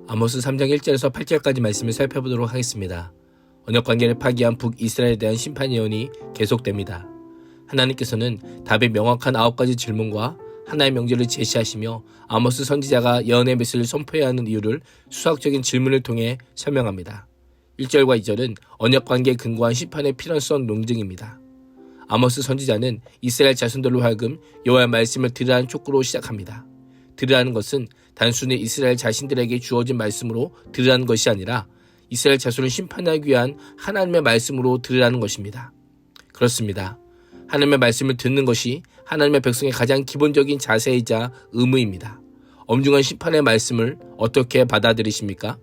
아모스 3장 1절에서 8절까지 말씀을 살펴보도록 하겠습니다. 언약관계를 파기한 북이스라엘에 대한 심판 예언이 계속됩니다. 하나님께서는 답의 명확한 9가지 질문과 하나의 명제를 제시하시며 아모스 선지자가 예언의 메시지를 선포해야 하는 이유를 수학적인 질문을 통해 설명합니다. 1절과 2절은 언약관계에 근거한 심판의 필연성 논증입니다. 아모스 선지자는 이스라엘 자손들로 하여금 여호와의 말씀을 들으라는 촉구로 시작합니다. 들으라는 것은 단순히 이스라엘 자신들에게 주어진 말씀으로 들으라는 것이 아니라 이스라엘 자손을 심판하기 위한 하나님의 말씀으로 들으라는 것입니다. 그렇습니다. 하나님의 말씀을 듣는 것이 하나님의 백성의 가장 기본적인 자세이자 의무입니다. 엄중한 심판의 말씀을 어떻게 받아들이십니까?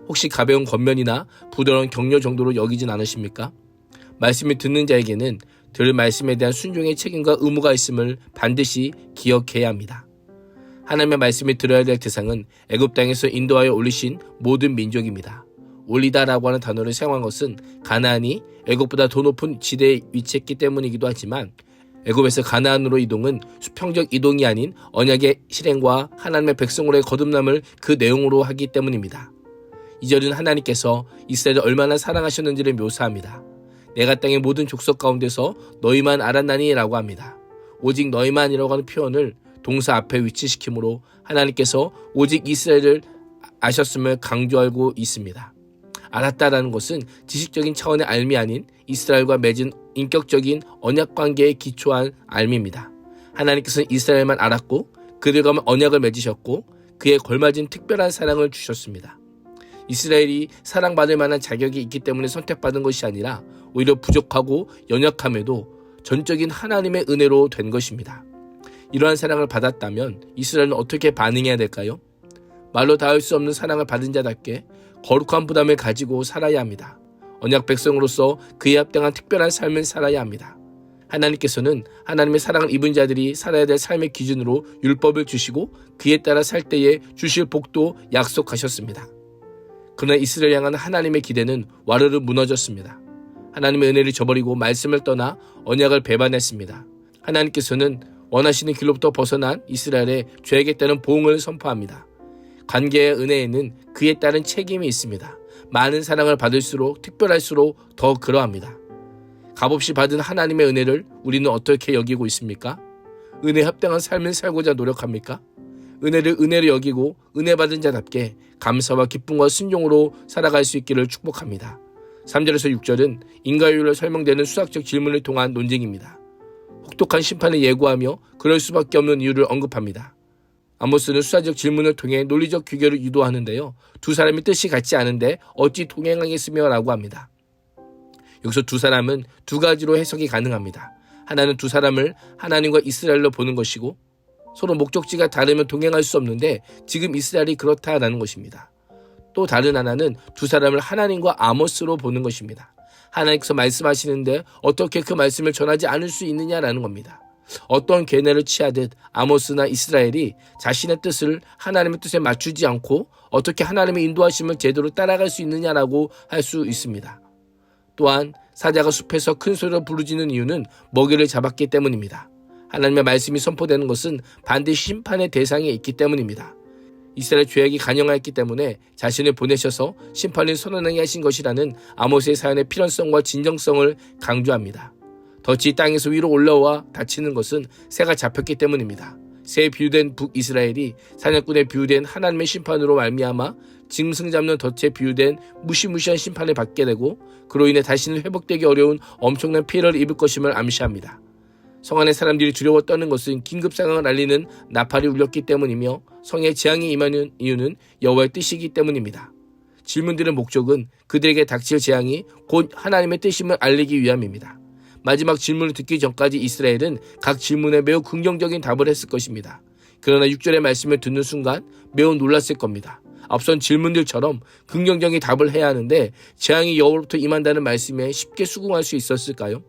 혹시 가벼운 권면이나 부드러운 격려 정도로 여기진 않으십니까? 말씀을 듣는 자에게는 들을 말씀에 대한 순종의 책임과 의무가 있음을 반드시 기억해야 합니다. 하나님의 말씀을 들어야 될 대상은 애굽 땅에서 인도하여 올리신 모든 민족입니다. 올리다라고 하는 단어를 사용한 것은 가나안이 애굽보다 더 높은 지대에 위치했기 때문이기도 하지만 애굽에서 가나안으로 이동은 수평적 이동이 아닌 언약의 실행과 하나님의 백성으로의 거듭남을 그 내용으로 하기 때문입니다. 이 절은 하나님께서 이스라엘을 얼마나 사랑하셨는지를 묘사합니다. 내가 땅의 모든 족속 가운데서 너희만 알았나니 라고 합니다. 오직 너희만이라고 하는 표현을 동사 앞에 위치시키므로 하나님께서 오직 이스라엘을 아셨음을 강조하고 있습니다. 알았다라는 것은 지식적인 차원의 알미 아닌 이스라엘과 맺은 인격적인 언약관계에 기초한 알미입니다. 하나님께서는 이스라엘만 알았고 그들과 언약을 맺으셨고 그에 걸맞은 특별한 사랑을 주셨습니다. 이스라엘이 사랑받을 만한 자격이 있기 때문에 선택받은 것이 아니라 오히려 부족하고 연약함에도 전적인 하나님의 은혜로 된 것입니다. 이러한 사랑을 받았다면 이스라엘은 어떻게 반응해야 될까요? 말로 닿을 수 없는 사랑을 받은 자답게 거룩한 부담을 가지고 살아야 합니다. 언약 백성으로서 그에 합당한 특별한 삶을 살아야 합니다. 하나님께서는 하나님의 사랑을 입은 자들이 살아야 될 삶의 기준으로 율법을 주시고 그에 따라 살 때에 주실 복도 약속하셨습니다. 그러나 이스라엘 향한 하나님의 기대는 와르르 무너졌습니다. 하나님의 은혜를 저버리고 말씀을 떠나 언약을 배반했습니다. 하나님께서는 원하시는 길로부터 벗어난 이스라엘의 죄에겠다는 보응을 선포합니다. 관계의 은혜에는 그에 따른 책임이 있습니다. 많은 사랑을 받을수록 특별할수록 더 그러합니다. 값없이 받은 하나님의 은혜를 우리는 어떻게 여기고 있습니까? 은혜에 합당한 삶을 살고자 노력합니까? 은혜를 은혜로 여기고 은혜 받은 자답게 감사와 기쁨과 순종으로 살아갈 수 있기를 축복합니다. 3절에서 6절은 인과율로 설명되는 수학적 질문을 통한 논쟁입니다. 혹독한 심판을 예고하며 그럴 수밖에 없는 이유를 언급합니다. 아모스는 수사적 질문을 통해 논리적 규결을 유도하는데요. 두 사람이 뜻이 같지 않은데 어찌 동행하겠으며 라고 합니다. 여기서 두 사람은 두 가지로 해석이 가능합니다. 하나는 두 사람을 하나님과 이스라엘로 보는 것이고 서로 목적지가 다르면 동행할 수 없는데 지금 이스라엘이 그렇다라는 것입니다. 또 다른 하나는 두 사람을 하나님과 아모스로 보는 것입니다. 하나님께서 말씀하시는데 어떻게 그 말씀을 전하지 않을 수 있느냐라는 겁니다. 어떤 계뇌를 취하듯 아모스나 이스라엘이 자신의 뜻을 하나님의 뜻에 맞추지 않고 어떻게 하나님의 인도하심을 제대로 따라갈 수 있느냐라고 할 수 있습니다. 또한 사자가 숲에서 큰 소리로 부르짖는 이유는 먹이를 잡았기 때문입니다. 하나님의 말씀이 선포되는 것은 반드시 심판의 대상에 있기 때문입니다. 이스라엘 죄악이 간영하였기 때문에 자신을 보내셔서 심판을 선언하게 하신 것이라는 아모스의 사연의 필연성과 진정성을 강조합니다. 덫이 땅에서 위로 올라와 닫히는 것은 새가 잡혔기 때문입니다. 새에 비유된 북이스라엘이 사냥꾼에 비유된 하나님의 심판으로 말미암아 짐승 잡는 덫에 비유된 무시무시한 심판을 받게 되고 그로 인해 다시는 회복되기 어려운 엄청난 피해를 입을 것임을 암시합니다. 성 안의 사람들이 두려워 떠는 것은 긴급 상황을 알리는 나팔이 울렸기 때문이며 성에 재앙이 임하는 이유는 여호와의 뜻이기 때문입니다. 질문들의 목적은 그들에게 닥칠 재앙이 곧 하나님의 뜻임을 알리기 위함입니다. 마지막 질문을 듣기 전까지 이스라엘은 각 질문에 매우 긍정적인 답을 했을 것입니다. 그러나 6절의 말씀을 듣는 순간 매우 놀랐을 겁니다. 앞선 질문들처럼 긍정적인 답을 해야 하는데 재앙이 여호와로부터 임한다는 말씀에 쉽게 수긍할 수 있었을까요?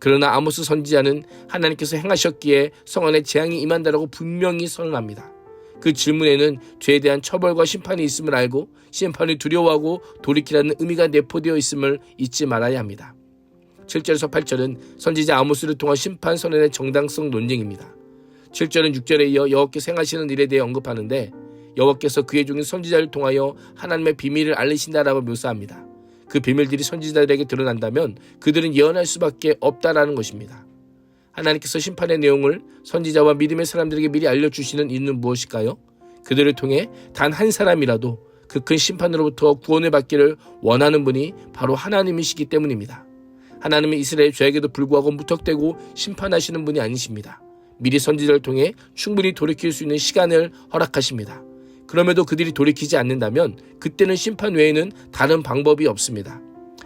그러나 아모스 선지자는 하나님께서 행하셨기에 성 안에 재앙이 임한다라고 분명히 선언합니다. 그 질문에는 죄에 대한 처벌과 심판이 있음을 알고 심판을 두려워하고 돌이키라는 의미가 내포되어 있음을 잊지 말아야 합니다. 7절에서 8절은 선지자 아모스를 통한 심판 선언의 정당성 논쟁입니다. 7절은 6절에 이어 여호와께서 행하시는 일에 대해 언급하는데 여호와께서 그의 종인 선지자를 통하여 하나님의 비밀을 알리신다라고 묘사합니다. 그 비밀들이 선지자들에게 드러난다면 그들은 예언할 수밖에 없다라는 것입니다. 하나님께서 심판의 내용을 선지자와 믿음의 사람들에게 미리 알려주시는 이유는 무엇일까요? 그들을 통해 단 한 사람이라도 그 큰 심판으로부터 구원을 받기를 원하는 분이 바로 하나님이시기 때문입니다. 하나님은 이스라엘 죄에게도 불구하고 무턱대고 심판하시는 분이 아니십니다. 미리 선지자를 통해 충분히 돌이킬 수 있는 시간을 허락하십니다. 그럼에도 그들이 돌이키지 않는다면 그때는 심판 외에는 다른 방법이 없습니다.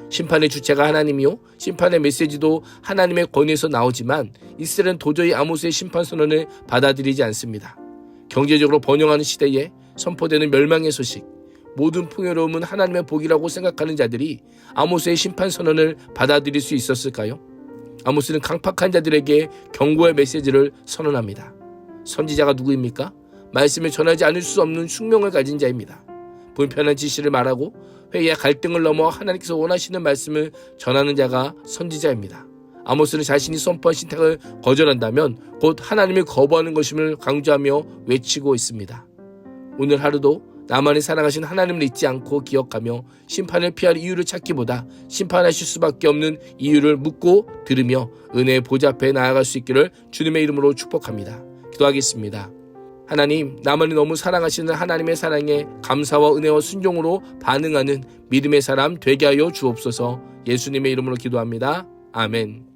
심판의 주체가 하나님이요, 심판의 메시지도 하나님의 권위에서 나오지만 이스라엘은 도저히 아모스의 심판 선언을 받아들이지 않습니다. 경제적으로 번영하는 시대에 선포되는 멸망의 소식, 모든 풍요로움은 하나님의 복이라고 생각하는 자들이 아모스의 심판 선언을 받아들일 수 있었을까요? 아모스는 강팍한 자들에게 경고의 메시지를 선언합니다. 선지자가 누구입니까? 말씀을 전하지 않을 수 없는 숙명을 가진 자입니다. 불편한 지시를 말하고 회의와 갈등을 넘어 하나님께서 원하시는 말씀을 전하는 자가 선지자입니다. 아모스는 자신이 선포한 신탁을 거절한다면 곧 하나님을 거부하는 것임을 강조하며 외치고 있습니다. 오늘 하루도 나만이 사랑하신 하나님을 잊지 않고 기억하며 심판을 피할 이유를 찾기보다 심판하실 수밖에 없는 이유를 묻고 들으며 은혜의 보좌 앞에 나아갈 수 있기를 주님의 이름으로 축복합니다. 기도하겠습니다. 하나님, 나만이 너무 사랑하시는 하나님의 사랑에 감사와 은혜와 순종으로 반응하는 믿음의 사람 되게 하여 주옵소서. 예수님의 이름으로 기도합니다. 아멘.